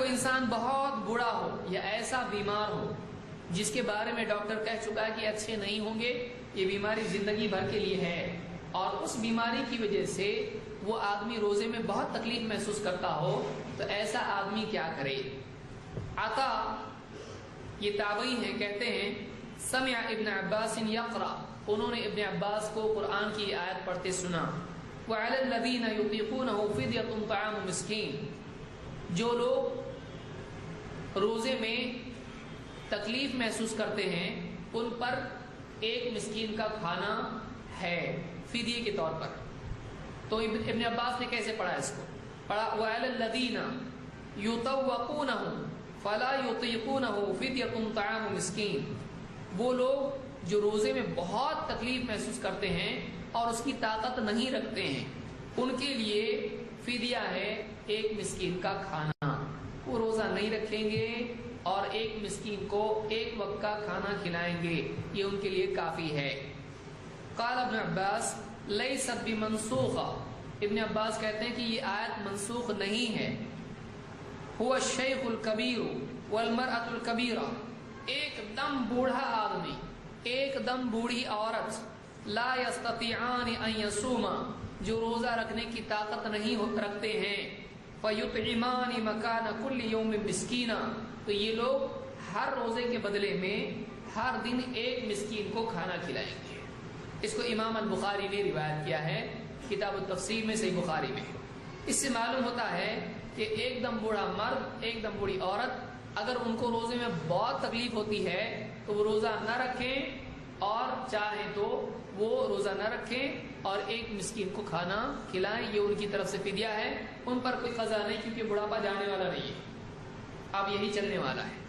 کوئی انسان بہت بوڑھا ہو یا ایسا بیمار ہو جس کے بارے میں ڈاکٹر کہہ چکا ہے کہ اچھے نہیں ہوں گے، یہ بیماری زندگی بھر کے لیے ہے، اور اس بیماری کی وجہ سے وہ آدمی روزے میں بہت تکلیف محسوس کرتا ہو، تو ایسا آدمی کیا کرے؟ عطا یہ تابعی ہیں، کہتے ہیں سمع ابن عباس یقرأ، انہوں نے ابن عباس کو قرآن کی آیت پڑھتے سنا، وعلی الذین یطیقونہ فدیۃ طعام مسکین، جو لوگ روزے میں تکلیف محسوس کرتے ہیں ان پر ایک مسکین کا کھانا ہے فدیے کے طور پر۔ تو ابن عباس نے کیسے پڑھا اس کو؟ پڑھا وعلی الذین یطوقونہ فلا یطیقونہ فدیۃ طعام مسکین، وہ لوگ جو روزے میں بہت تکلیف محسوس کرتے ہیں اور اس کی طاقت نہیں رکھتے ہیں، ان کے لیے فدیہ ہے ایک مسکین کا کھانا، وہ روزہ نہیں رکھیں گے اور ایک مسکین کو ایک وقت کا کھانا کھلائیں گے، یہ ان کے لیے کافی ہے۔ قال ابن عباس لیست بمنسوخہ، ابن عباس کہتے ہیں کہ یہ آیت منسوخ نہیں ہے۔ هو الشیخ الکبیر والمرأة الکبیرہ، ایک دم بوڑھا آدمی، ایک دم بوڑھی عورت، لا یستطیعان ان یصوما، جو روزہ رکھنے کی طاقت نہیں رکھتے ہیں، فیطعمان مکان کل یوم مسکینا، تو یہ لوگ ہر روزے کے بدلے میں ہر دن ایک مسکین کو کھانا کھلائیں گے۔ اس کو امام البخاری نے روایت کیا ہے کتاب التفسیر میں، صحیح بخاری میں۔ اس سے معلوم ہوتا ہے کہ ایک دم بوڑھا مرد، ایک دم بوڑھی عورت، اگر ان کو روزے میں بہت تکلیف ہوتی ہے تو وہ روزہ نہ رکھیں، اور چاہیں تو وہ روزہ نہ رکھیں اور ایک مسکین کو کھانا کھلائیں، یہ ان کی طرف سے فدیہ ہے، ان پر کوئی قضا نہیں، کیونکہ بڑھاپا جانے والا نہیں ہے، اب یہی چلنے والا ہے۔